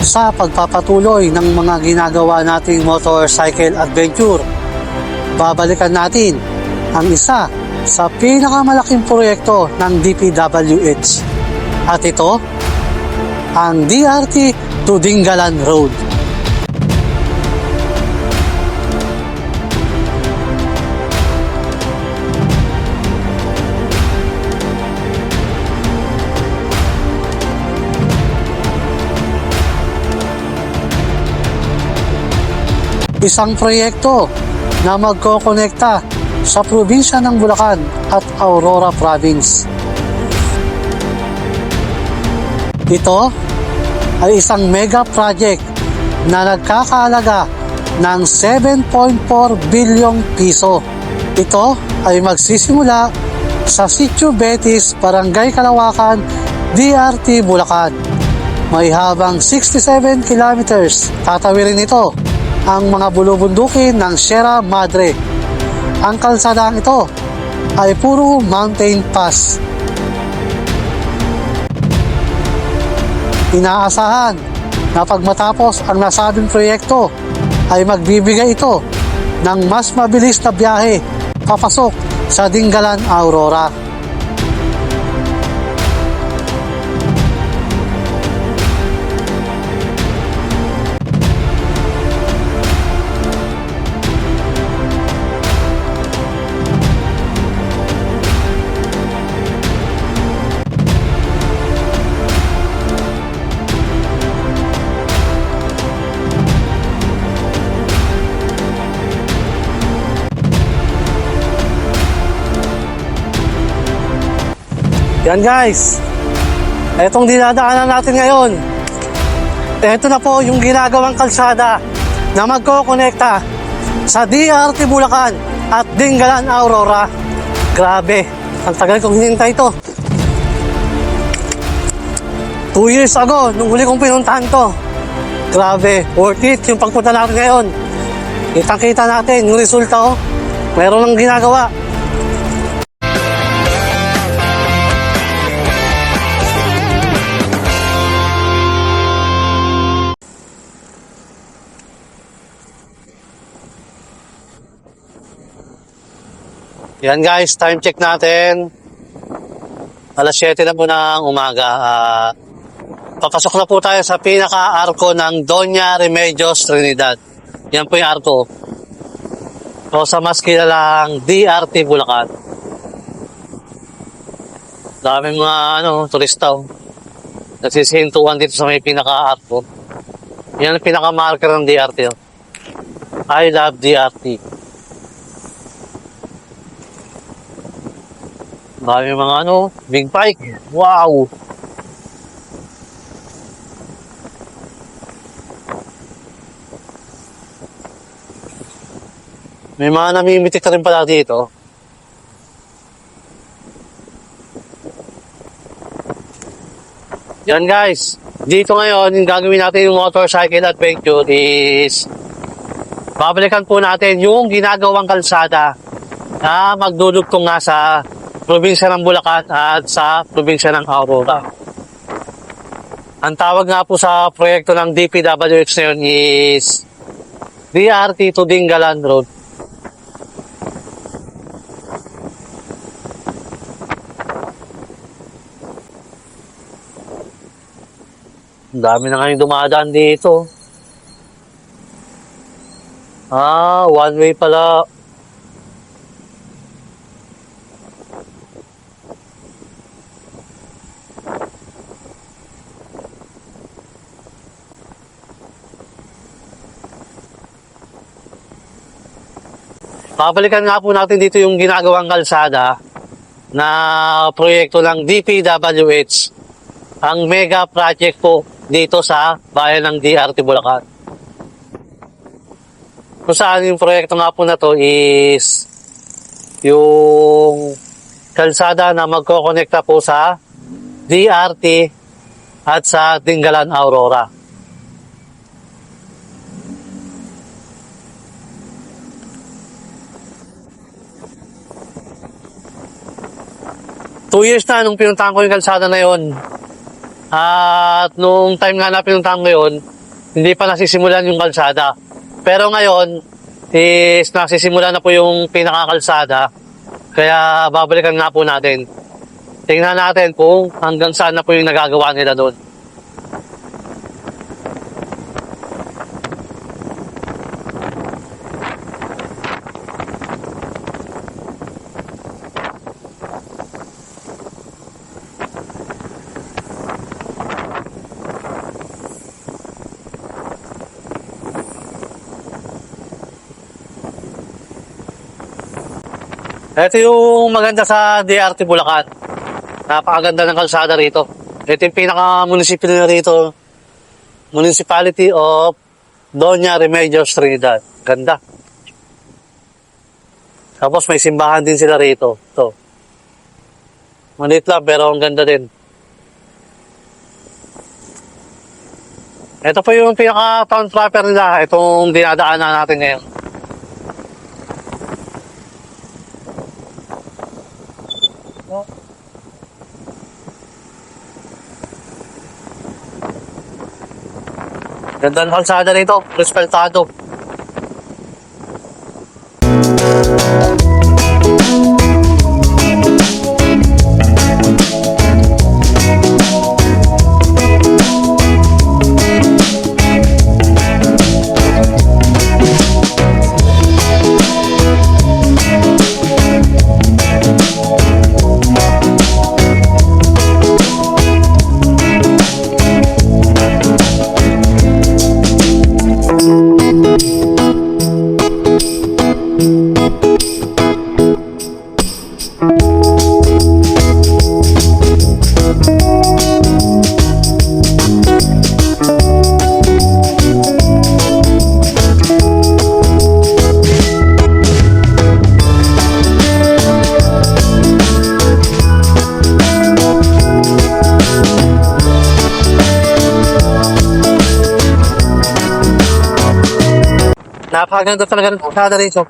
sa pagpapatuloy ng mga ginagawa nating motorcycle adventure. Babalikan natin ang isa sa pinakamalaking proyekto ng DPWH. At ito, ang DRT to Dingalan Road. Isang proyekto na magkokonekta sa probinsya ng Bulacan at Aurora Province. Ito ay isang mega project na nagkakahalaga ng 7.4 bilyong piso. Ito ay magsisimula sa Sitio Betis, Barangay Kalawakan, DRT, Bulacan. May habang 67 kilometers. Tatawirin ito ang mga bulubundukin ng Sierra Madre. Ang kalsadang ito ay puro mountain pass. Inaasahan na pag matapos ang nasabing proyekto ay magbibigay ito ng mas mabilis na biyahe papasok sa Dingalan, Aurora. Yan guys, etong dinadaanan natin ngayon. Ito na po yung ginagawang kalsada na magkokonekta sa DRT Bulacan at Dingalan, Aurora. Grabe, ang tagal kong hinintay ito. 2 years ago, nung huli kong pinuntahan to. Grabe, worth it yung pagpunta natin ngayon. Kitang-kita natin yung resulta, oh. Meron ng ginagawa. Yan guys, time check natin. Alas 7 na po ng umaga. Papasok na po tayo sa pinaka-arko ng Doña Remedios Trinidad. Yan po yung arko. O sa mas kilalang DRT Bulacan. Daming mga turista. Nagsisihintuan dito sa may pinaka-arko. Yan ang pinaka-marker ng DRT. I love DRT. Dami mga big bike. Wow! May mga namimitik ka rin pala dito. Yan guys. Dito ngayon, yung gagawin natin yung motorcycle adventure is babalikan po natin yung ginagawang kalsada na magdudugtong nga sa probinsya ng Bulacan at sa probinsya ng Aurora. Ang tawag nga po sa proyekto ng DPWH na yun is DRT to Dingalan Road. Ang dami na ngayon dumadaan dito. One way pala. Babalikan nga po natin dito yung ginagawang kalsada na proyekto ng DPWH. Ang mega project po dito sa bayan ng DRT Bulacan. Kung saan yung proyekto nga po na to is yung kalsada na magkokonekta po sa DRT at sa Dingalan, Aurora. Two years na nung pinuntahan ko yung kalsada na yon. At nung time nga na pinuntahan ko yun, hindi pa nasisimulan yung kalsada. Pero ngayon, is nasisimulan na po yung pinakakalsada. Kaya babalikan nga po natin. Tingnan natin kung hanggang saan na po yung nagagawa nila doon. Ito yung maganda sa DRT Bulacan. Napakaganda ng kalsada rito. Ito yung pinaka-municipal na rito. Municipality of Doña Remedios Trinidad. Ganda. Tapos may simbahan din sila rito. Ito. Maliit lang pero ang ganda din. Ito po yung pinaka-town proper nila. Itong dinadaanan natin ngayon. Ganda ng kalsada rito, respetado. Napakaganda talaga ng kalsada rito.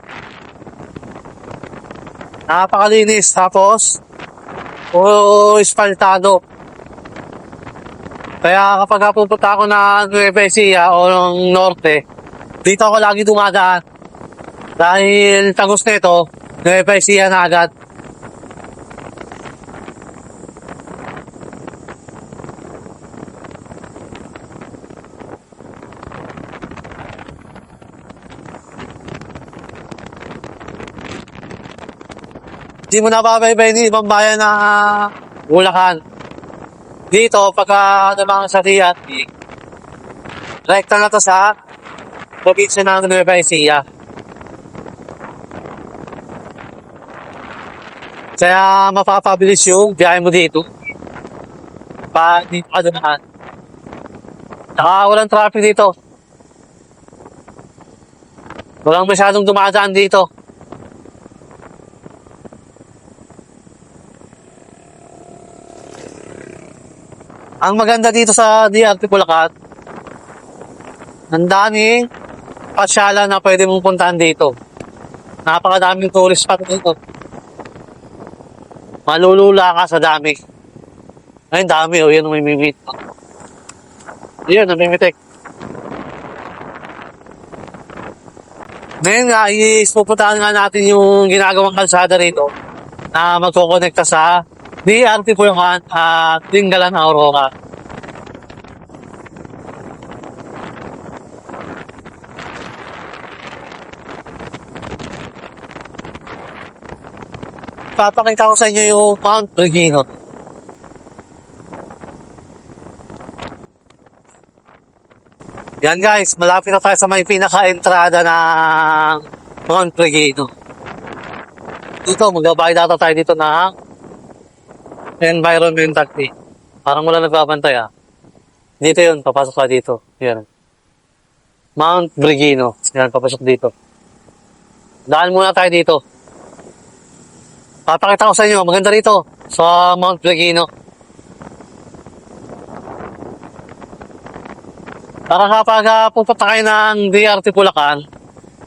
Napakalinis. Tapos, espaltado. Kaya kapag pupunta ako ng Nueva Ecija o ng Norte, dito ako lagi dumadaan. Dahil tagos nito, Nueva Ecija na agad. Hindi mo napapaybay ni ibang bayan na Bulacan. Dito, pagka naman sa DRT, rekta na to sa probinsya ng Nueva Ecija. Kaya mapapabilis yung biyahe mo dito. Pa dito ka dumaan. Saka walang traffic dito. Walang masyadong dumadaan dito. Ang maganda dito sa DRT Bulacan, ang daming pasyalan na pwede mong puntahan dito. Napakadaming tourist spot dito. Malulula ka sa dami. Ay, dami. O, yan ang may mimit. Yan, ang mimitik. Ngayon nga, pupuntahan nga natin yung ginagawang kalsada rito na magkokonekta sa DRT Bulacan at Dingalan, Aurora. Papakita ko sa inyo yung Mount Regino. Yan guys, malapit na tayo sa may pinaka-entrada ng Mount Regino. Dito, magbabayad ata tayo dito ng environmental fee. Parang wala nagbabantay ah. Dito yun, papasok ka dito. Yan. Mount Regino. Yan, papasok dito. Daan muna tayo dito. Papakita ko sa inyo, maganda rito sa Mount Regino. Para kapag pupunta kayo ng DRT Bulacan,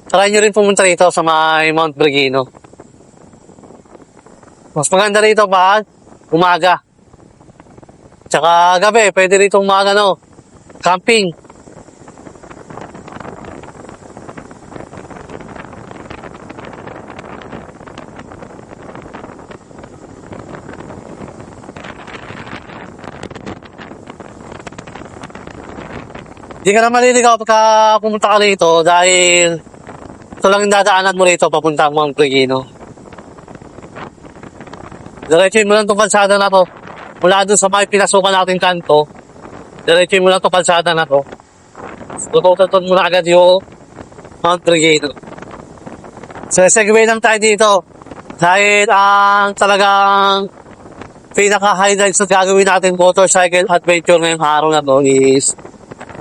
try nyo rin pumunta rito sa may Mount Regino. Mas maganda rito pag umaga. Tsaka gabi, pwede rito mga ano, camping. Hindi ka na maliligaw pagka pumunta ka rito dahil ito lang yung dadaanan mo rito papunta Mount Regino. Diretsuin mo lang itong kalsada na to. Mula dun sa may pinasukan natin kanto, diretsuin mo lang itong kalsada na to. Tutututon mo na agad yung Mount Regino. So, segue lang tayo dito. Dahil ang talagang pinaka-highlights na gagawin natin motorcycle adventure ngayong araw na to is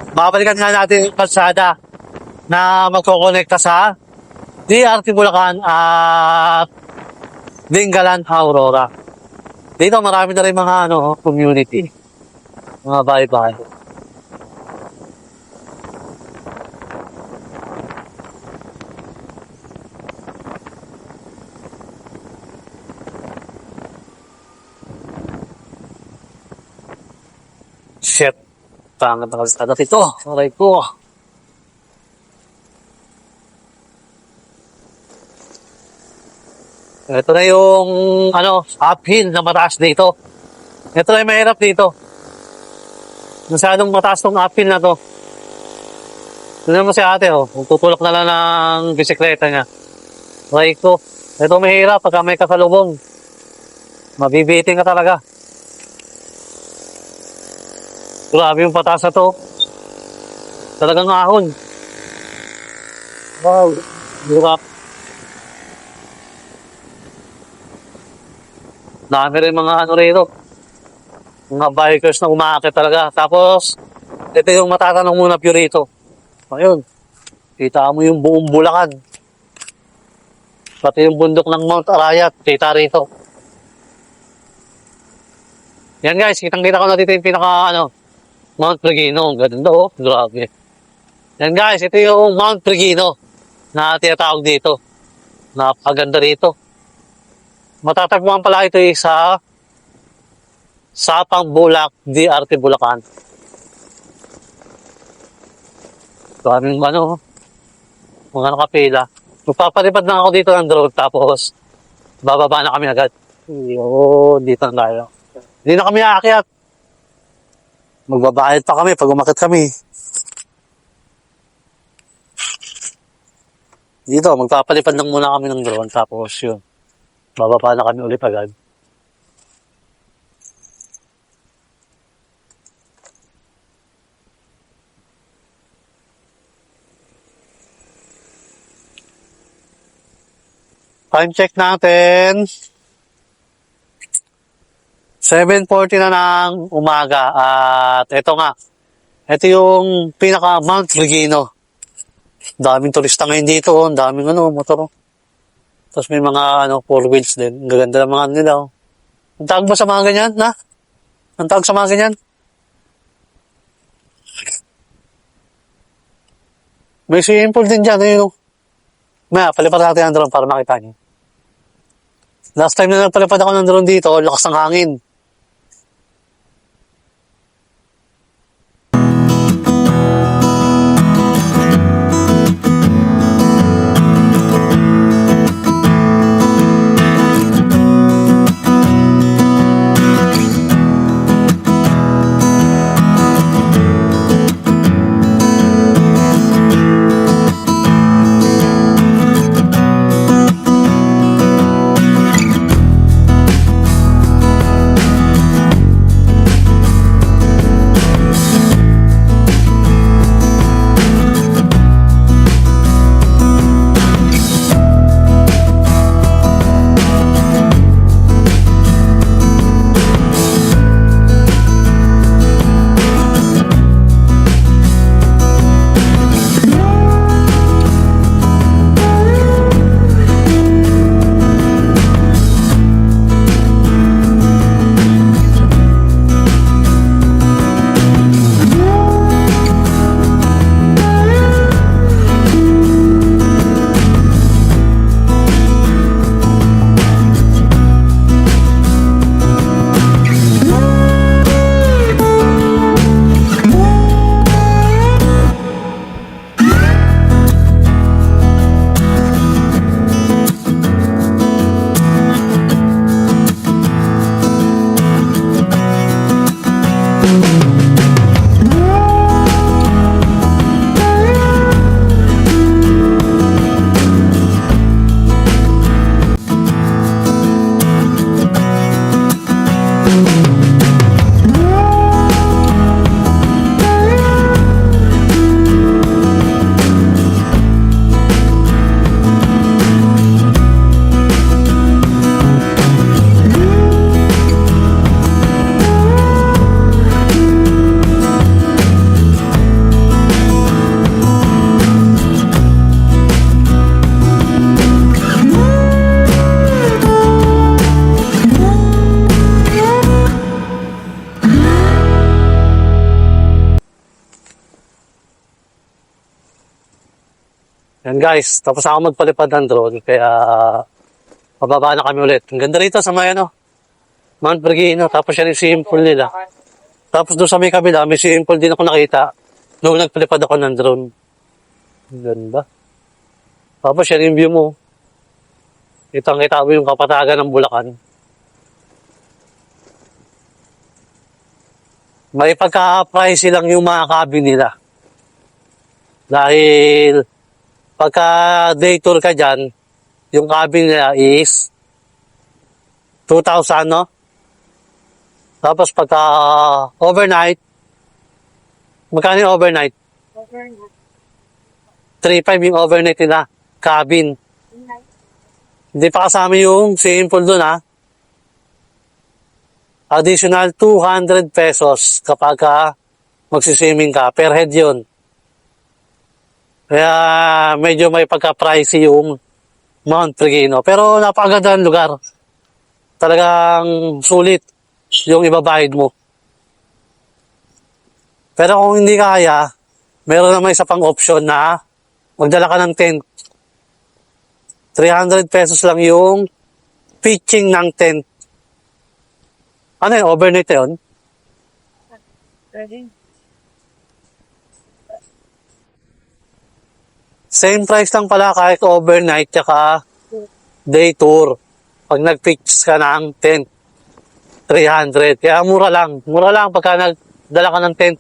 babalikan nga natin yung kalsada na magkokonekta sa DRT Bulacan at Dingalan, Aurora. Dito marami na rin mga community, mga bahay-bahay. Shit. Pangat na kalsada dito. Aray ko. Ito na yung uphill na mataas dito. Ito na yung mahirap dito. Masyadong mataas tong uphill na to. Tignan mo si ate, tutulak na lang ng bisikleta niya. Aray ko. Ito mahirap pagka may kasalubong. Mabibiting ka talaga. Grabe yung pataas na to. Talagang ahon. Wow. Hirap. Dami rin mga rito. Mga bikers na umaakit talaga. Tapos, ito yung matatanong muna view rito. Ayun. Kita mo yung buong Bulacan. Pati yung bundok ng Mount Arayat. Kita rito. Yan guys, kitang-kita ko na dito yung pinaka Mount Regino. Ganda grabe. Yan guys, ito yung Mount Regino na tinatawag dito. Napakaganda rito. Matatagpuan pala ito sa Sapang Bulak, DRT Bulacan. Maraming mga nakapila. Magpapalipad na ako dito ng drone tapos bababa na kami agad. Yun, dito na tayo. Hindi na kami aakyat. Magbabayad pa kami pag umakit kami. Dito, magpapalipad lang muna kami ng drone tapos yun. Bababa na kami ulit agad. Time check natin. 7:40 na ng umaga. At ito nga. Ito yung pinaka Mount Regino. Daming turista ngayon dito. Daming motor. Tapos may mga 4 wheels din. Ang gaganda ng mga nila. Ang tawag ba sa mga ganyan? Ang tawag sa mga ganyan? May swimming pool din dyan. Maya, palipad natin ang drone para makita niyo. Last time na nagpalipad ako ng drone dito, lakas ng hangin. Yan guys, tapos ako magpalipad ng drone, kaya pababa na kami ulit. Ang ganda rito sa may ano, Mount Bergino, tapos yan yung swimming pool nila. Tapos doon sa may kabila, may swimming pool din ako nakita noong nagpalipad ako ng drone. Ang ganda. Tapos yan yung view mo. Kitang-kita mo yung kapatagan ng Bulacan. May pagka-pricey lang yung mga cabin nila. Dahil pagka day tour ka dyan, yung cabin nila is 2,000, no? Tapos pagka overnight, magkano yung overnight? 3,500 yung overnight nila, cabin. Hindi pa kasama yung swimming pool dun, ha? Additional 200 pesos kapag magsiswimming ka. Per head yun. Kaya medyo may pagka-pricey yung Mount Bergino. Pero napakaganda ng lugar. Talagang sulit yung ibabayad mo. Pero kung hindi kaya, meron naman isa pang option na magdala ka ng tent. 300 pesos lang yung pitching ng tent. Ano yun? Overnight yun? Same price lang pala kahit overnight tsaka day tour. Pag nag-pitch ka ng tent, 300. Kaya mura lang. Mura lang pagka nagdala ka ng tent.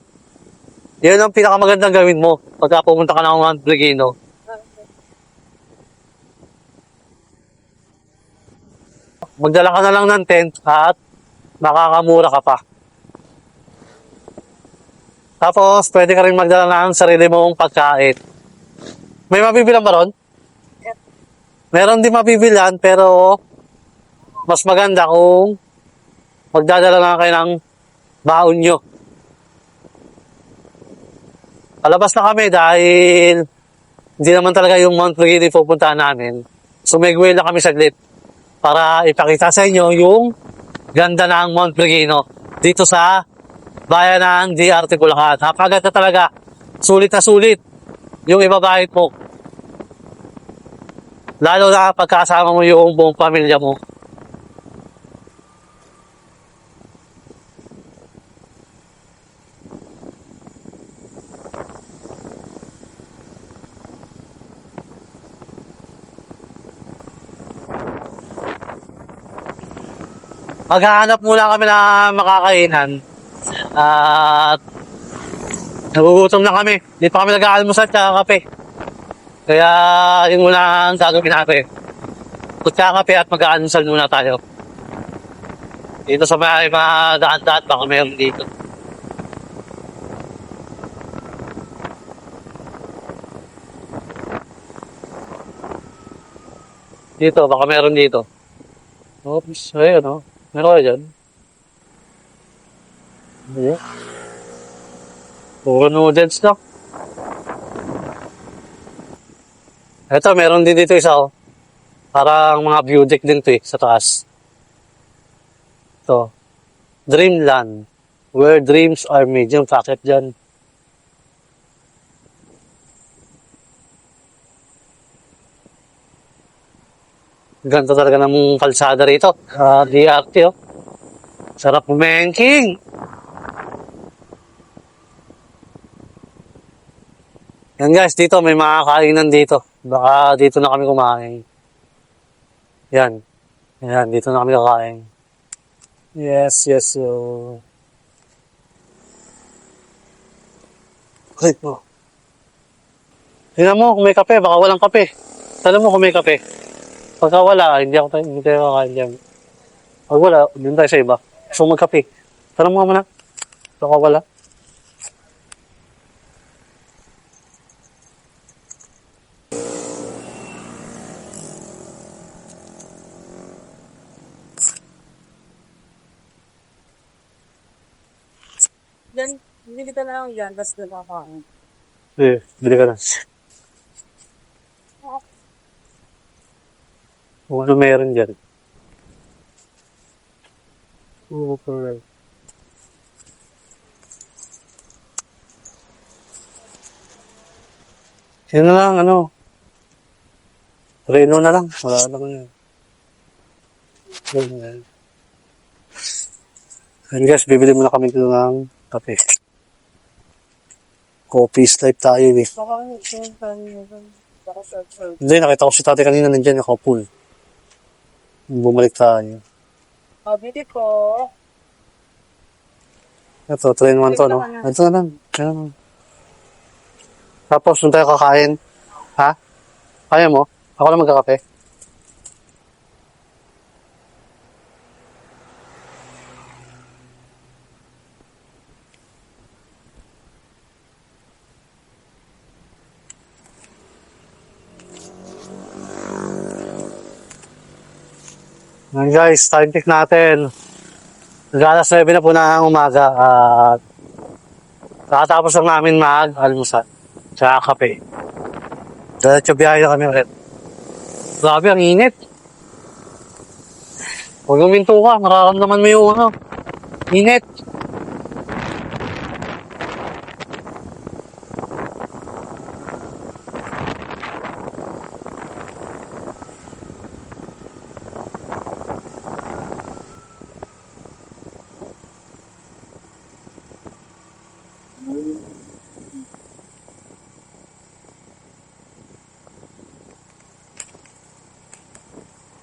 Yun ang pinakamagandang gawin mo pagka pumunta ka ng Mount Bergino. Magdala ka na lang ng tent at makakamura ka pa. Tapos, pwede ka rin magdala ng sarili mong pagkain. May mabibilan ba ron? Meron din mabibilan, pero mas maganda kung magdadala na kayo ng baon nyo. Palabas na kami dahil hindi naman talaga yung Mount Bergino pupuntahan namin. Sumegway lang kami saglit para ipakita sa inyo yung ganda ng Mount Bergino dito sa bayan ng DRT Bulacan. Napakaganda talaga. Sulit na sulit yung ibabayad mo. Lalo na pagkasama mo yung buong pamilya mo. Maghahanap muna kami na makakainan. At nagugutom na kami. Hindi pa kami nag-aalmusal at kape. Kaya yun muna ang gagawin natin. Kape at mag-aalmusal muna tayo. Dito sa may mga daan-daan baka meron dito. Dito, baka meron dito. Oops, ayun o. Meron kayo dyan? Hindi. Puro noodles na. Ito, meron din dito isa oh. Parang mga view deck din to eh, sa taas. Ito. Dreamland. Where dreams are made. Yung packet dyan. Ganito talaga ng kalsada rito. DRT oh. Sarap umengking. Yan guys, dito may mga kainan dito. Baka dito na kami kumain. Yan. Yan, dito na kami kakain. Yes, yes. Wait mo. Tingnan mo kung may kape, baka walang kape. Tanong mo kung may kape. Pagka wala, hindi tayo kakain dyan. Pag wala, dun tayo sa iba. Gusto mo magkape. Tanong mo muna. Baka wala. Yan, bili ka na lang yan, tapos doon kakain. Bili ka na. Kung ano meron dyan. Oo, correct. Yun na lang, ano. Reno na lang. Wala na yun. Reno na yan. And guys, bibili muna kami dito ng kape. Coffee life tayo eh. Baka yung tayo. Baka sa Hindi, nakita ko si tatay kanina nandiyan, nakaupo. Bumalik tayo. Bili ko. Ito, 3-in-1 to, no? Ito na lang. Ayan. Tapos, doon tayo kakain. Ha? Kaya mo? Ako lang magkakape. Ayan guys, time check natin. Alas 9 na po na ang umaga at kakatapos lang namin mag-almusal sa kape. Diretso biyahe na kami ulit. Grabe, ang init. Huwag uminto ka, mararamdaman mo yung init.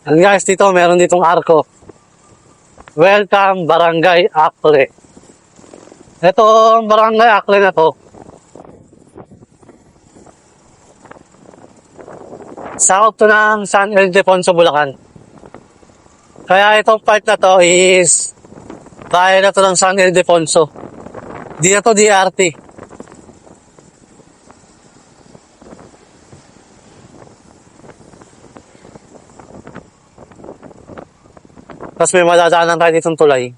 And guys, dito, meron ditong arko. Welcome, Barangay Akle. Ito, Barangay Akle na to. Sakop to ng San Ildefonso, Bulacan. Kaya itong part na to is kaya na to ng San Ildefonso. Di na to DRT. Tapos may madadaanan tayo ditong tulay.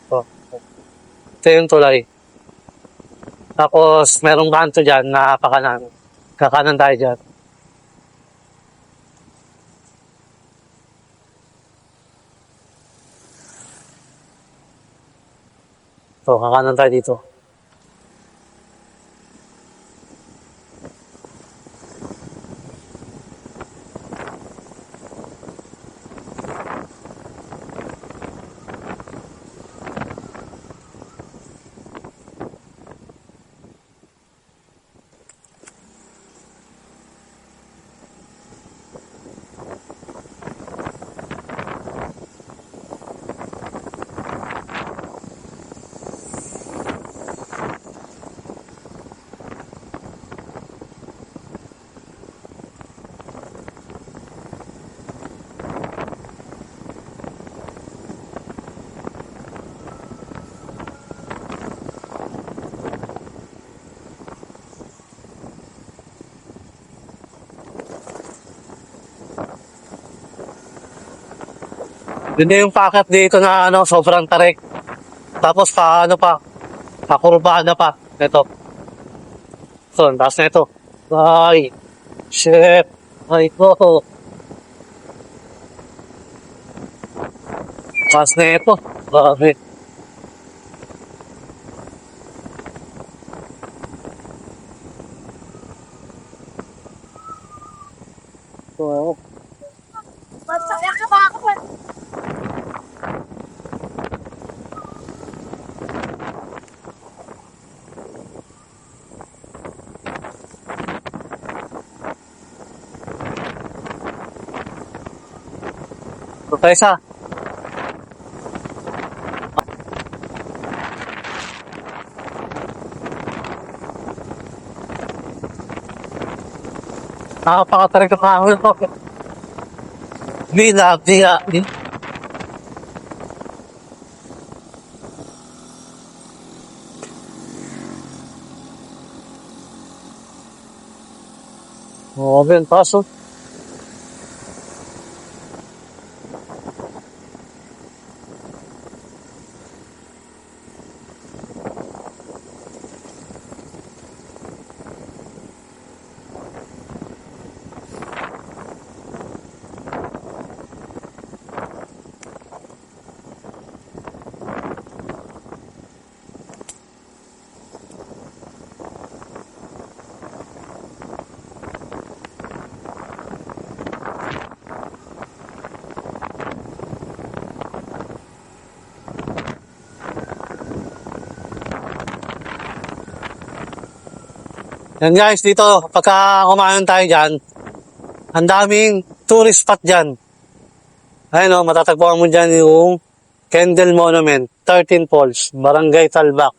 Oh. Ito yung tulay. Tapos merong kanto dyan na pakanan. Kakanan tayo dyan. So, kakanan tayo dito. Yun na yung packet dito na sobrang tarik. Tapos pakurbada pa. Ito. So, taas na ito. Ay, shit. Ay, ko. Taas na ito. Grabe. So, Masaya ka ba ako? tayo isa. Nakapakatarik na kahon ko. Bila. Oo, Ben, paso. Yan guys, dito, pagka kumain tayo dyan, ang daming tourist spot dyan. Ayun o, matatagpuan mo dyan yung Kendall Monument, 13 Falls, Barangay Talbak,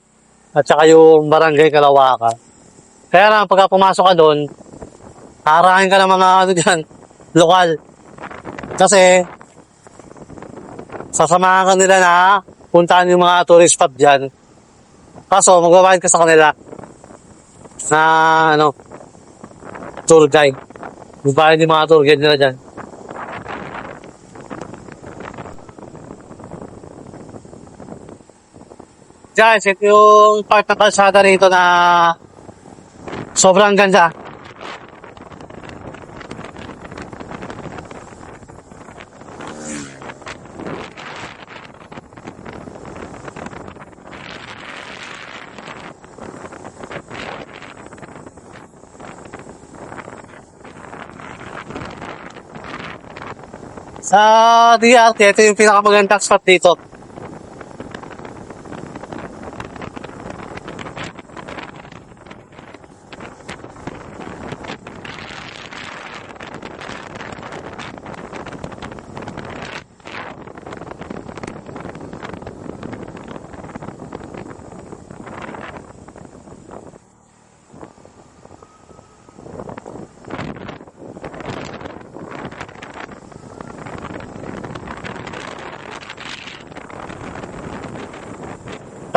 at saka yung Barangay Kalawaka. Kaya lang, pagka pumasok ka doon, harahin ka ng mga ano dyan, lokal. Kasi, sasamahan ka nila na puntahan yung mga tourist spot dyan. Kaso, magbabayad ka sa kanila na, ano, tour guide. Magbabayad yung mga tour guide nila dyan. Guys, ito yung part ng kalsada rito na sobrang ganda. Sa DRT, ito yung pinakamagandang spot dito.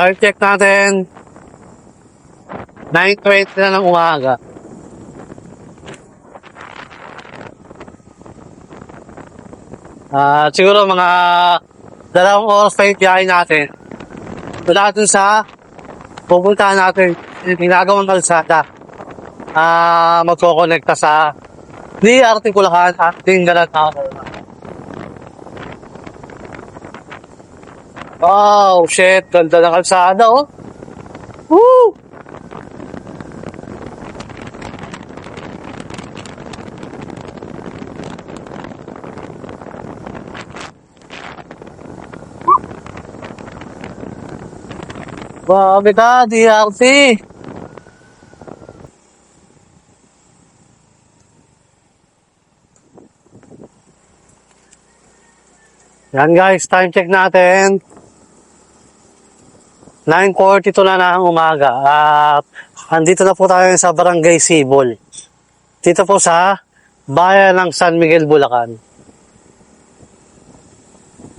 Time check natin. 9:20 na ng umaga. Siguro mga 2 oras pa yung biyahe natin. Wala dun sa pupuntahan natin yung ginagawang kalsada. Magkokonekta sa DRT Bulacan at Dingalan Tower. Wow, shit. Ganda ng kalsada, oh. Woo! Grabe ka, DRT. Yan guys, time check natin. 9:42 na ng umaga at andito na po tayo sa Barangay Sibol. Dito po sa bayan ng San Miguel, Bulacan.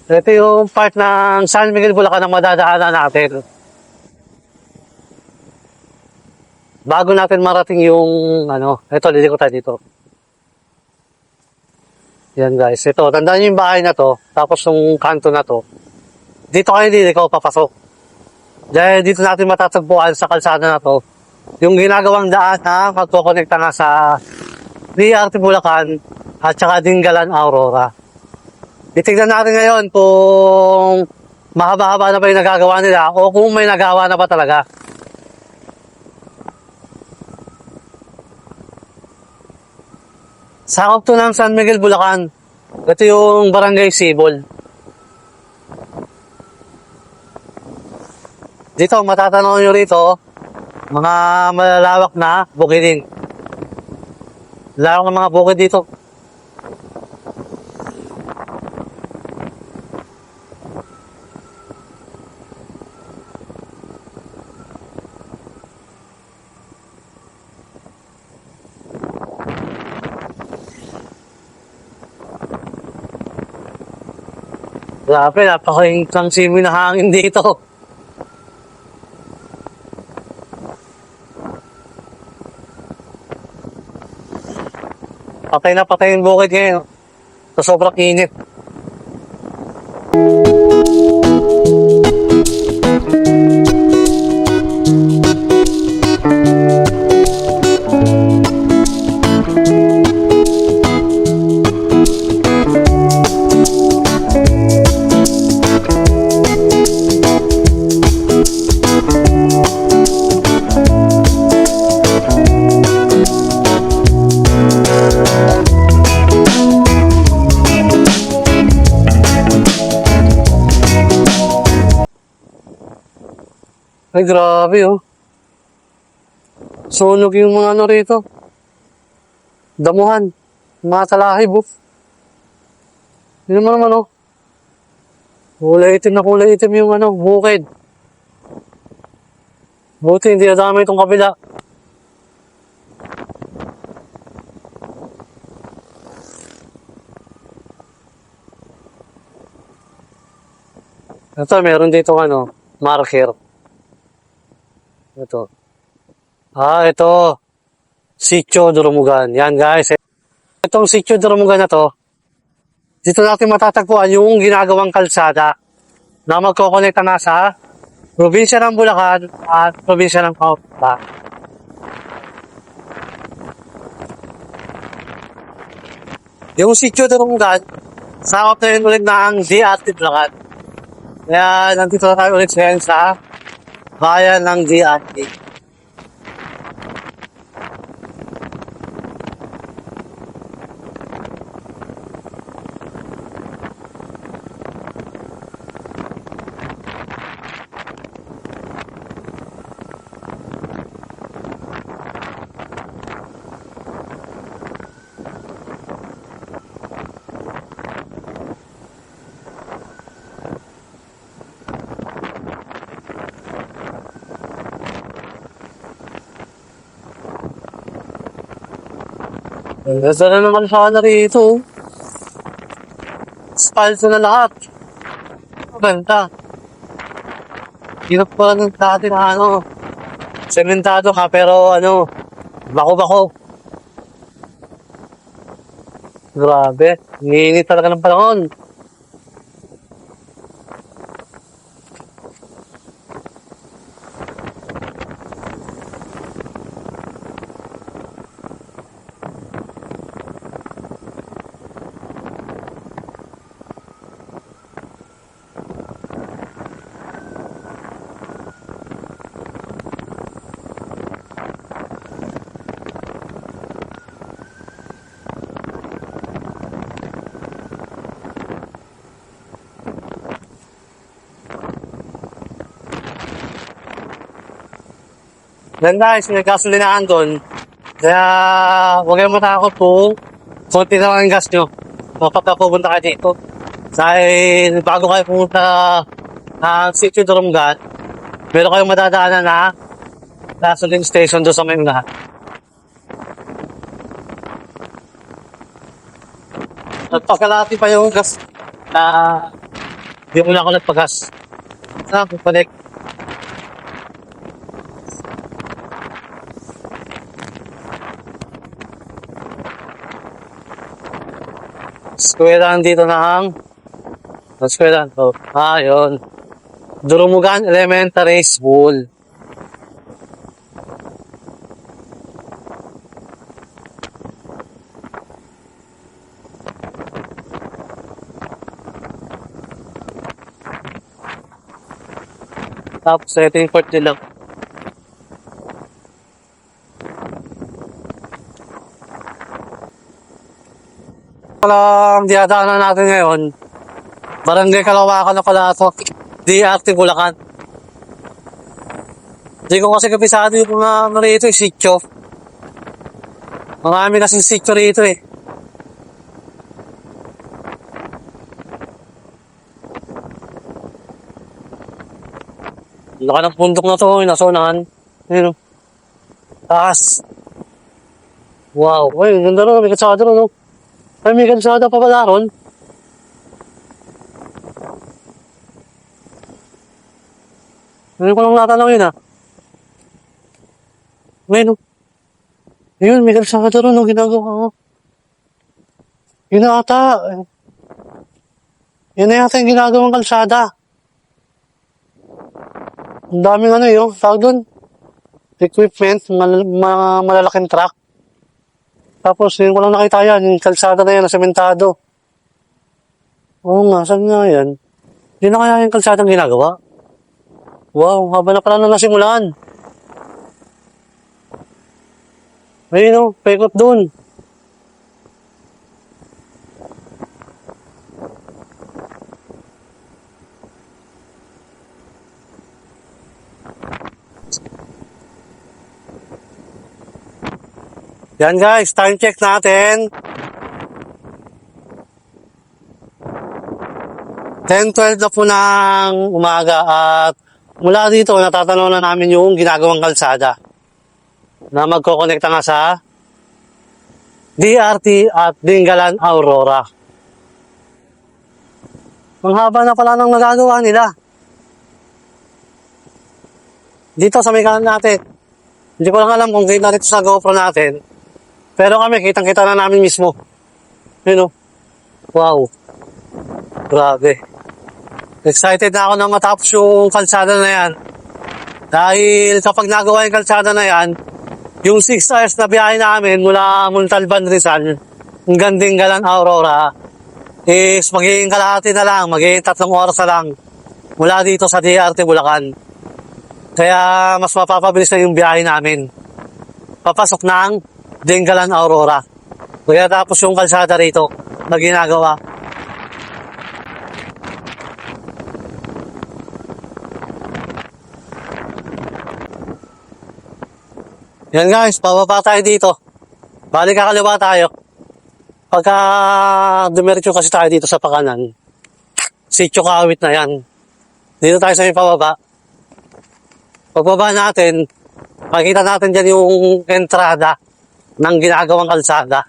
Ito yung part ng San Miguel, Bulacan na madadaanan natin. Bago natin marating yung ito, liliko tayo dito. Yan guys, ito, tandaan nyo yung bahay na to, tapos yung kanto na to. Dito kayo liliko, papasok. Dahil dito natin matatagpuan sa kalsada na to, yung ginagawang daan na magkokonekta nga sa DRT Bulacan at saka Dingalan Aurora. Titignan natin ngayon kung mahaba-haba na ba yung nagagawa nila o kung may nagawa na ba talaga. Sakop to ng San Miguel, Bulacan. Ito yung Barangay Sibol. Dito, matatanaw nyo rito, mga malalawak na bukidin. Lawak ng mga bukid dito. Grabe, napakahingkang simoy na hangin dito. Patay na patay yung bukid ngayon. Sa sobrang init. Ay, grabe, oh. Sunog yung mga ano rito. Damuhan. Mga talahib, oh. Yun naman, oh. Kulay itim yung ano, bukid. Buti, hindi nadamay itong kabila. Ito, meron dito ano, marker. Ito. Ito. Sitio Durumugan. Yan, guys. Itong Sitio Durumugan na to, dito natin matatagpuan yung ginagawang kalsada na magkokonekta na sa probinsya ng Bulacan at probinsya ng Pampanga. Yung Sitio Durumugan, sakop na yun ulit ng DRT Bulacan. Kaya nandito na tayo ulit ngayon sa bayan ng DRT. Ganda na naman sana rito. Spalto na lahat. Ganda. Hirap pa ng dati na ano. Sementado ka pero ano, bako-bako. Grabe. Nginit talaga ng panahon. Ganda, may gasolinahan doon. Kaya huwag kayong matakot kung konti na lang ang gas nyo. Kapag pupunta kayo dito. Dahil bago kayo pumunta ng Sitio Durumugan, meron kayong madadaanan na gasoline station doon sa may unahan. At pagkalati pa yung gas na hindi mo na ako nagpagas. Saan ako connect? Eskwelahan dito ng eskwelahan to. Yun. Durumugan Elementary School. Tapos ito yung court nila. Palang dinadaanan natin ngayon, Barangay Kalawakan na pala ito, DRT Bulacan. Hindi ko kasi kapisado yung mga rito yung sitio. Marami kasing sitio rito eh. Laka ng pundok na to, inasonahan. Ayun o. Taas. Wow. Uy, ganda rin, may katsada rin o. Ay, may kalsada pa pala ron. Ngayon ko lang natanong yun Ngayon, yun, may kalsada ron ginagawa ko. Yun na ata. Yun na yata yung ginagawang kalsada. Ang daming yun, tawag doon. Equipment, mga malalaking truck. Tapos, yun ko lang nakita yan, yung kalsada na yan, na sementado. Oo nga, saan nga yan? Hindi na kaya yung kalsadang ginagawa? Wow, haba na pala na nasimulan. Ayun pekot dun. Yan guys, time check natin. 10:12 na po ng umaga at mula dito natatanaw na namin yung ginagawang kalsada na magkokonekta nga sa DRT at Dingalan Aurora. Ang haba na pala ng nagagawa nila. Dito sa may kanan natin. Hindi ko lang alam kung kita rito sa GoPro natin. Pero kami, kitang-kita na namin mismo. Yun o. Wow. Grabe. Excited na ako na matapos yung kalsada na yan. Dahil kapag nagawa yung kalsada na yan, yung 6 hours na biyahe namin mula Montalban, Rizal, hanggang Dingalan, Aurora, is magiging kalahati na lang, magiging 3 oras na lang mula dito sa DRT Bulacan. Kaya mas mapapabilis na yung biyahe namin. Papasok ng Dingalan, Aurora. Kaya tapos yung kalsada rito na ginagawa. Yan guys, pababa tayo dito. Balik kakaliwa tayo. Pagka dumiretso kasi tayo dito sa pakanan, Sitio Kawit na yan. Dito tayo sa may pababa. Pagbaba natin, makikita natin dyan yung entrada ng ginagawang kalsada.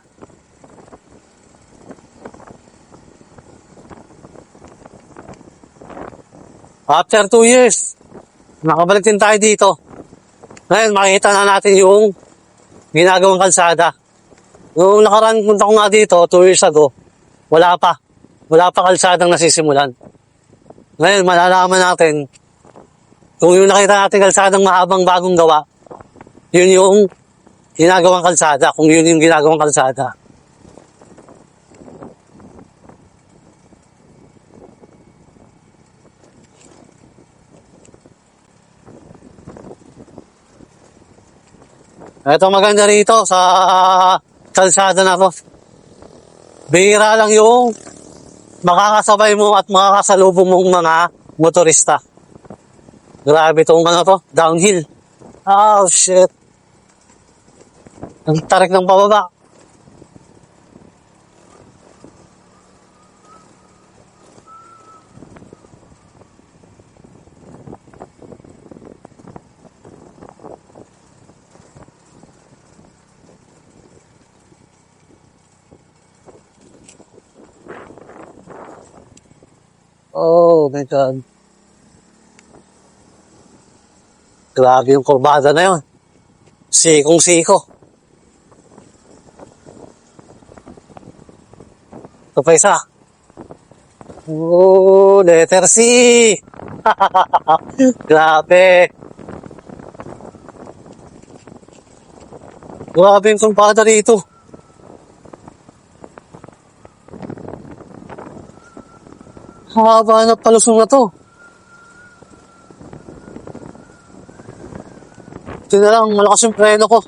After 2 years, nakabalik din tayo dito. Ngayon, makikita na natin yung ginagawang kalsada. Noong nakaraan punta ko nga dito, 2 years ago, wala pa. Wala pa kalsadang nasisimulan. Ngayon, malalaman natin kung yung nakita natin kalsadang mahabang bagong gawa, yun yung ginagawang kalsada, kung yun yung ginagawang kalsada. Ito maganda rito sa kalsada na to. Bihira lang yung makakasabay mo at makakasalubong mong mga motorista. Grabe itong ano to, downhill. Oh shit. Ang tarik ng pababa. Oh my God. Grabe yung kurbada na yun. Sikong-siko. Ito pa isa. Oh, letter C. Grabe. Grabe yung kurbada rito. Haba na palusong na to. Ito na lang, malakas yung preno ko.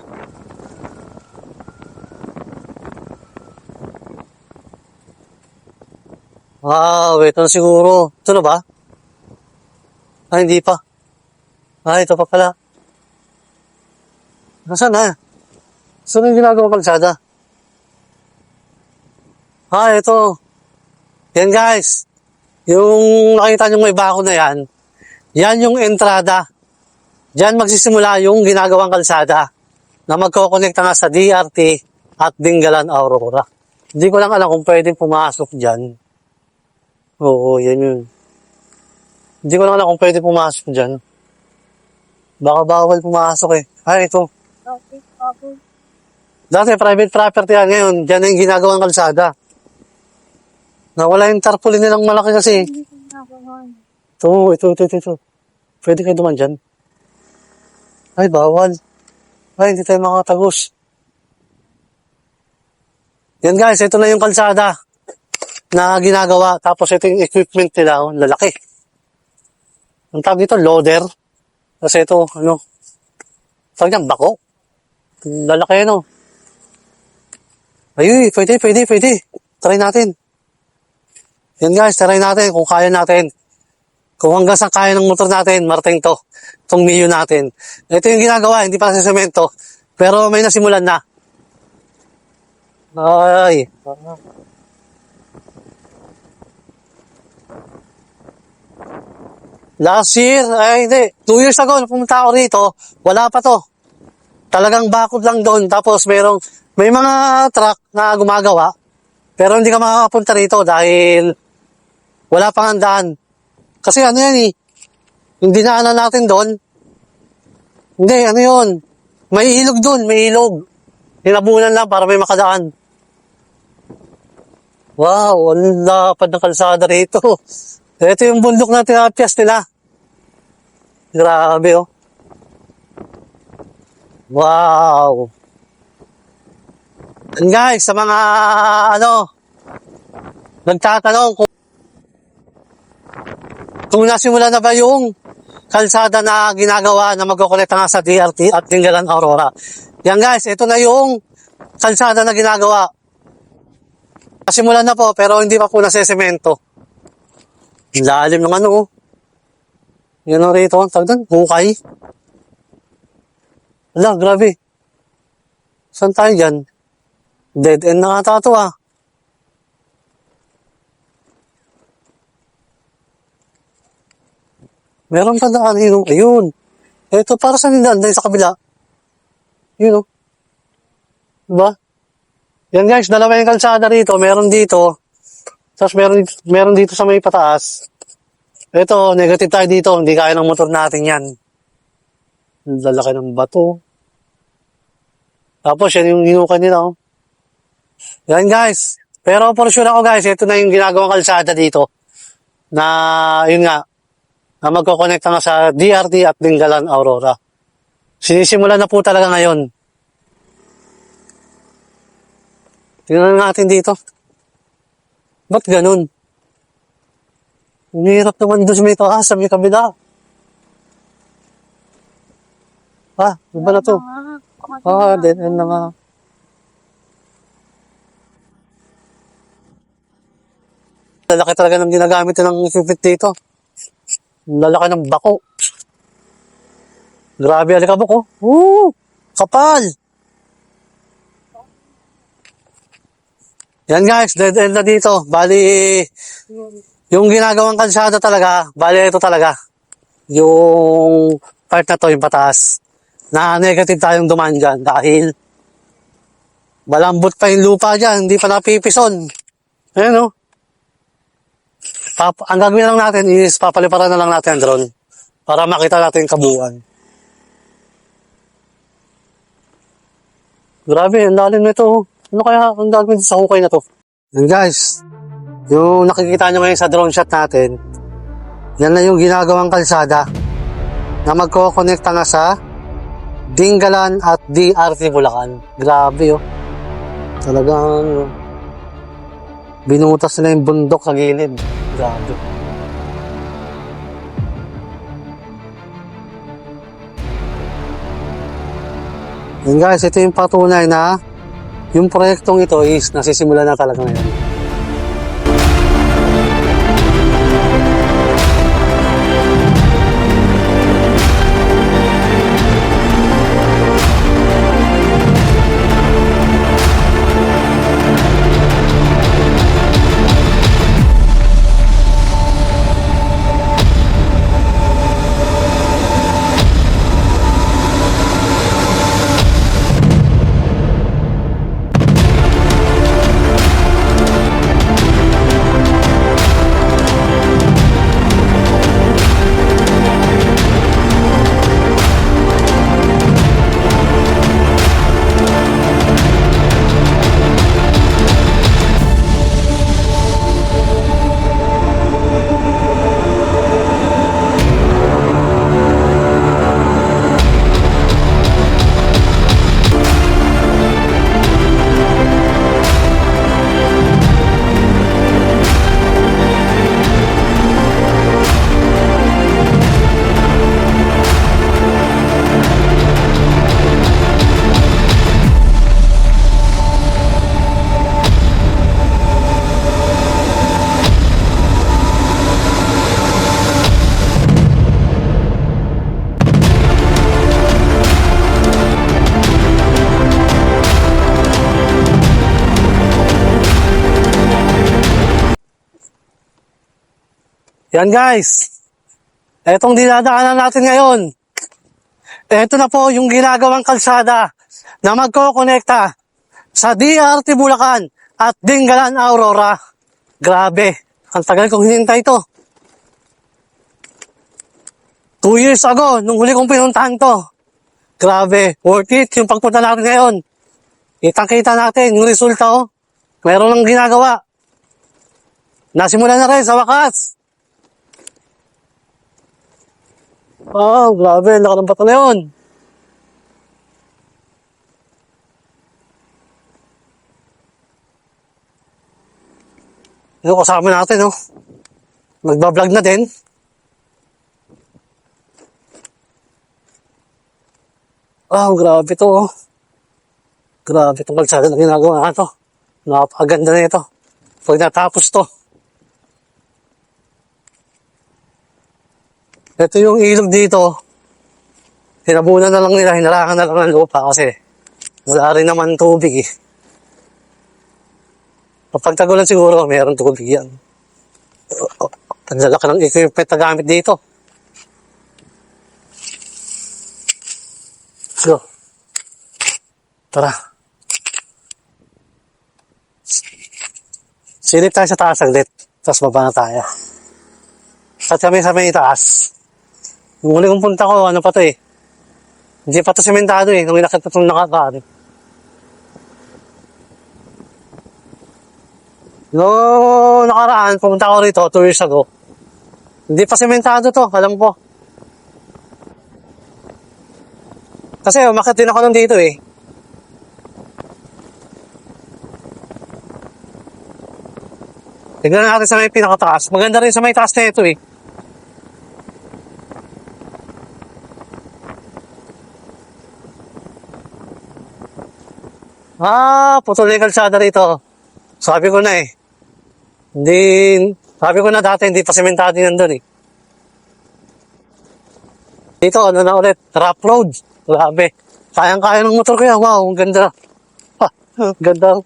Wow, ito na siguro. Ito na ba? Ay, hindi pa. Ay, ito pa pala. Nasaan na? Saan yung ginagawa kalsada? Ah, ito. Yan guys. Yung nakita nyo may bako na yan, yan yung entrada. Diyan magsisimula yung ginagawang kalsada na magkokonekta nga sa DRT at Dingalan Aurora. Hindi ko lang alam kung pwedeng pumasok dyan. Oo, yan yun. Hindi ko lang alam kung pwedeng pumasok dyan. Baka bawal pumasok eh. Ay, ito. Okay. Dati private property yan ngayon. Diyan yung ginagawang kalsada. Nawala yung tarpaulin nilang malaki kasi. Ito. Pwede kayo duman dyan. Ay, bawal. Ay, hindi tayo makatagos. Yan guys, ito na yung kalsada na ginagawa. Tapos ito yung equipment nila. Oh, lalaki. Ang tawag dito, loader. Kasi ito, ano, tawag niyan, bako. Lalaki yan, oh. Ay, pwede. Try natin. Yan guys, try natin kung kaya natin. Kung hanggang saan kaya ng motor natin, marating to. Itong Mio natin. Ito yung ginagawa, hindi pa sa semento. Pero may nasimulan na. Ay. Last year, ay hindi. 2 years ago, pumunta ako rito, wala pa to. Talagang bakod lang doon. Tapos may mga truck na gumagawa. Pero hindi ka makakapunta rito dahil wala pang handaan. Kasi ano yan eh, yung dinaanan natin doon, hindi, ano yun, may ilog doon, may ilog. Hinabunan lang para may makadaan. Wow, ang lapad ng kalsada rito. Ito yung bundok na tinapyas nila. Grabe oh. Wow. And guys, sa mga nagtatanong kung nasimula na ba yung kalsada na ginagawa na magkukolekta nga sa DRT at Dingalan Aurora. Yan guys, ito na yung kalsada na ginagawa. Nasimula na po pero hindi pa po nasesemento. Lalim ng ano oh. Yan o rito, tawag doon, hukay. Ala, grabe. Saan tayo dyan? Dead end na ata ito ah. Meron pa daan yun. Ayun. Ito, para saan yung daan? Dahil sa kabila. Yun o. Diba? Yan guys, dalawa yung kalsada rito. Meron dito. Tapos meron dito sa may pataas. Ito, negative tayo dito. Hindi kaya ng motor natin yan. Lalaki ng bato. Tapos yan yung hinukan nila oh. Yan guys. Pero for sure ako guys, ito na yung ginagawang kalsada dito. Na, yun nga, na magkoconnecta nga sa DRT at Dingalan Aurora. Sinisimula na po talaga ngayon. Tingnan natin dito. Ba't ganun? Umihirap naman doon sa may taas, sa may kabila. Iba na to. Dead end na nga. Lalaki talaga ng ginagamit ng equipment dito. Lalaki ng bako. Grabe, alikabok oh. Kapal. Yan guys, dead end na dito. Bali, yung ginagawang kalsada talaga, bali ito talaga. Yung part na to, yung pataas. Na negative tayong dumaan dyan dahil malambot pa yung lupa dyan, hindi pa napipison. Ayan oh. Ang gagawin lang natin is papaliparan na lang natin ang drone para makita natin yung kabuuan. Grabe, ang lalim nito. Ano kaya ang gagawin sa hukay na to? And guys, yung nakikita nyo ngayon sa drone shot natin, yan na yung ginagawang kalsada na magkoconnecta nga sa Dingalan at DRT Bulacan. Grabe oh. Talagang binutas nila yung bundok sa gilid. Grabe. Yan guys, ito yung patunay na yung proyektong ito is nasisimula na talaga ngayon. Yan guys. Etong dinadaanan natin ngayon. Ito na po yung ginagawang kalsada na magkokonekta sa DRT Bulacan at Dingalan Aurora. Grabe. Ang tagal kong hinintay ito. 2 years ago, nung huli kong pinuntahan to. Grabe. Worth it yung pagpunta natin ngayon. Kitang-kita natin yung resulta oh. Meron lang ginagawa. Nasimula na rin sa wakas. Oh, grabe. Laka ng bato na yun. Ito kasama natin, oh. Nagbablog na din. Oh, grabe to, oh. Grabe itong kalsada na ginagawa na to. Napakaganda na ito. Pag natapos to. Ito yung ilog dito. Tinabunan na lang nila, hinarangan na lang ng lupa kasi wala rin naman tubig eh. Kapag tagulan siguro, mayroong tubig yan. Ang lalaki ng equipment na gamit dito. So, tara. Silip tayo sa taas saglit. Tapos baba na tayo. At kami sa may taas. Yung huli kong punta ko, ano pa to eh. Hindi pa to sementado eh. Nung inakit na itong nakakaan. No, nakaraan, pumunta ko rito 2 years ago. Hindi pa sementado to, alam ko. Kasi umakit din ako nung dito eh. Tignan natin sa may pinakataas. Maganda rin sa may taas na ito eh. Putol na yung kalsada rito. Sabi ko na eh. Sabi ko na dati hindi pa sementado yan doon eh. Dito, ano na ulit? Rough road. Grabe. Kayang-kaya ng motor ko yan. Wow, ang ganda. Ha, ganda.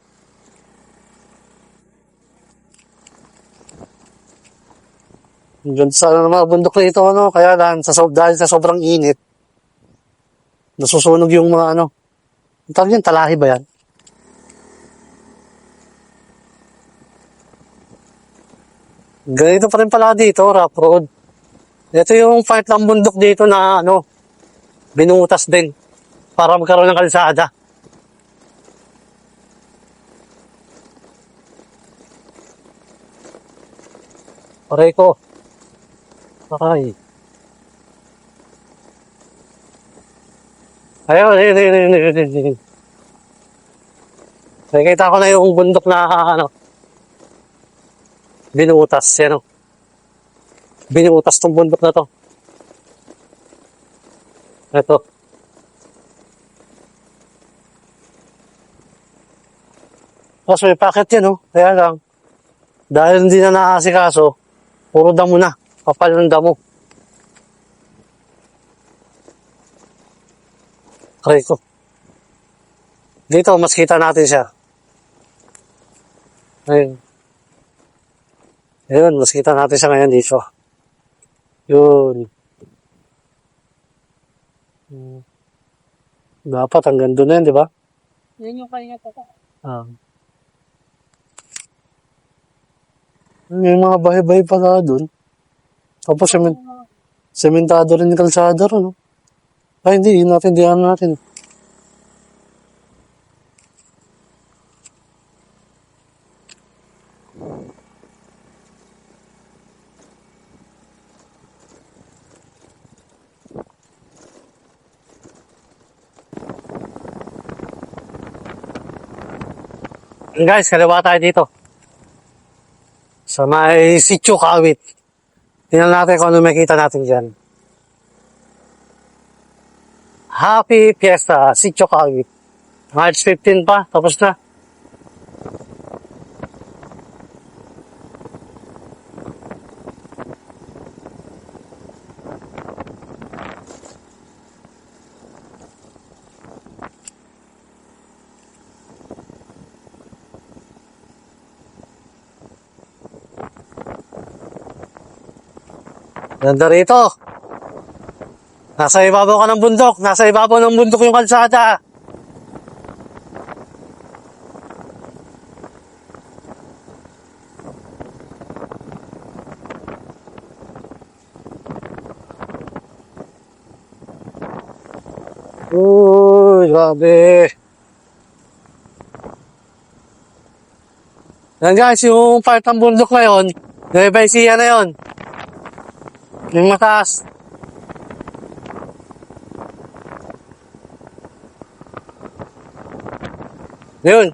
Ang ganda sana ng mga bundok na ito, ano. Kaya lang, dahil sa sobrang init, nasusunog yung mga ano. Ang tawag yan, talahi ba yan? Ganito pa rin pala dito, rough road. Ito yung part ng bundok dito na ano, binutas din para magkaroon ng kalsada. Aray ko. Aray. Ayun. Nakikita ko na yung bundok na ano, binutas. Yan o. Binutas tong bundok na to. Ito. Tapos may packet yan o. Kaya lang, dahil hindi na nakasikaso, puro damo na. Kapal ng damo. Aray ko. Dito, mas kita natin siya. Ayun. Ayun, mas kita natin siya ngayon dito. Yun. Dapat hanggang doon na yan, di ba? Yan yung kanina po ko. May mga bahay-bahay pala doon. Tapos sementado rin yung kalsada ron. No? Ay, hindi. Yun natin, diyan natin. Guys, kaliwa tayo dito. Sa may Sitio Kawit. Tingnan natin kung ano makita natin dyan. Happy Fiesta, Sitio Kawit. March 15 pa, tapos na. Ganda rito. Nasa ibabaw ka ng bundok. Nasa ibabaw ng bundok yung kalsada. Uy, grabe. Yan guys, yung part ng bundok na yun, Nueva Ecija na yun. Yung mataas. Yun.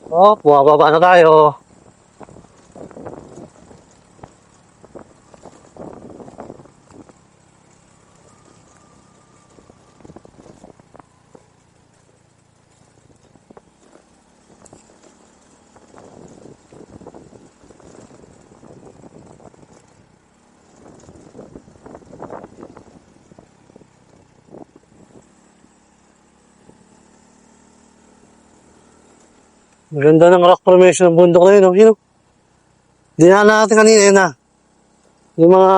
Oh, bumababa na tayo. Ganda ng rock formation ng bundok na yun, oh. Yun, oh. Dinaanan natin kanina yun, ah. Yung mga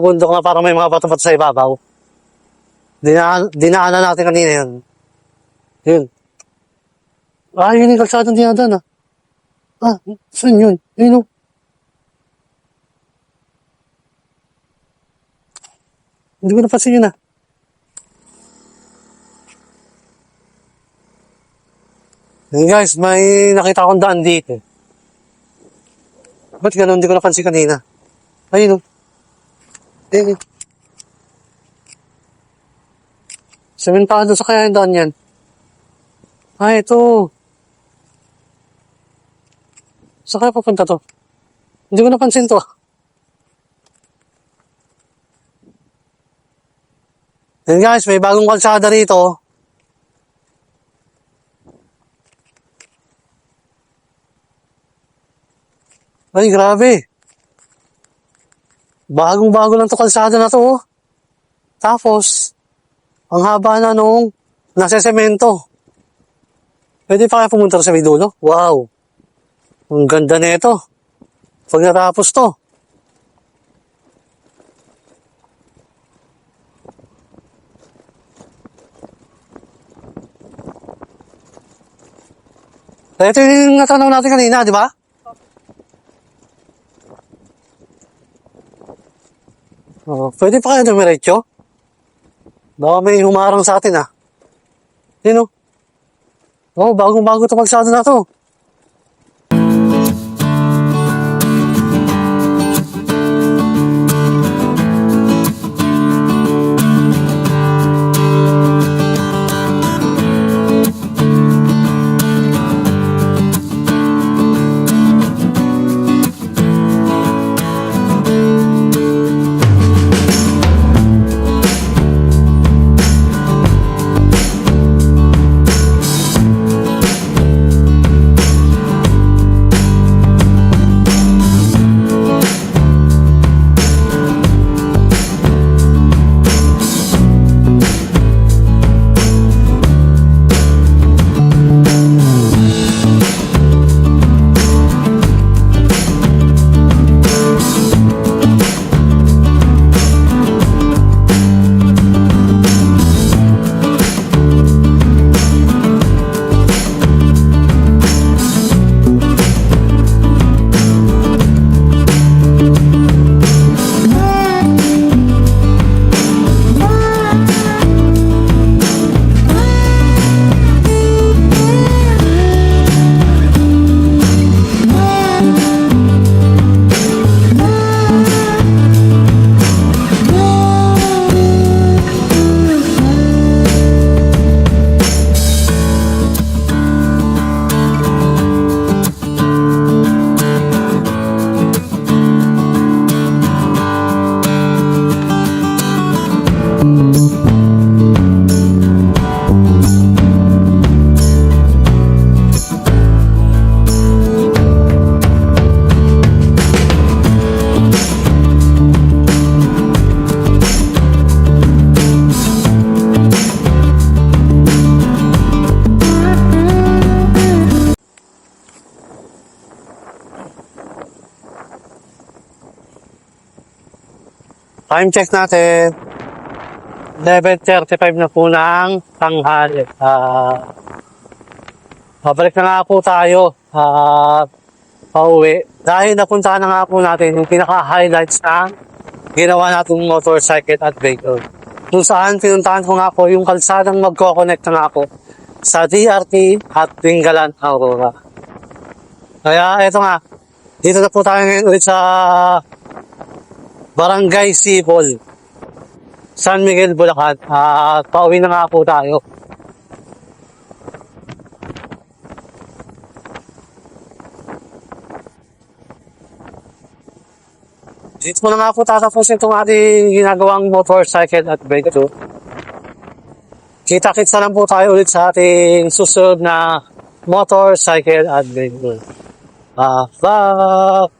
bundok na parang may mga bato-bato sa ibabaw. Dinaanan natin kanina yun. Yun. Ah, yun yung kalsadang dinadaan, ah. Ah, saan yun? Yun, oh. Hindi ko napansin yun, ah. Yun guys, may nakita akong daan dito. Ba't ganun? Hindi ko napansin kanina. Ayun, oh. Ayun, oh. Sementado sa kaya yung daan yan. Ah, ito. Sa kaya papunta to? Hindi ko napansin to. Yun guys, may bagong kalsada rito. Ay, grabe. Bagong-bago lang to kalsada na to, oh. Tapos, ang haba na nung nasa semento. Pwede pa kaya pumunta sa may dulo? Wow. Ang ganda na ito. Pag natapos to. Ito yung natanaw natin kanina, di ba? Oh, pwede pa kaya dumiretso? Baka may humarang sa atin, ah. Yun, oh. Oh, bagong-bago itong kalsada na to. Time check natin. 11:35 na po ng tanghali. Babalik na nga po tayo. Pauwi. Dahil napuntahan na nga po natin yung pinaka-highlights na ginawa natin motorcycle adventure. Kung saan pinuntahan ko nga po yung kalsadang magko-connect na nga po sa DRT at Tinggalan, Aurora. Kaya eto nga, dito na po tayo ngayon ulit sa Barangay Sibol, San Miguel, Bulacan. At pauwi na nga po tayo. Dito na nga po tatapos itong ating ginagawang motorcycle adventure. Kita-kits na lang po tayo ulit sa ating susunod na motorcycle adventure. Bye!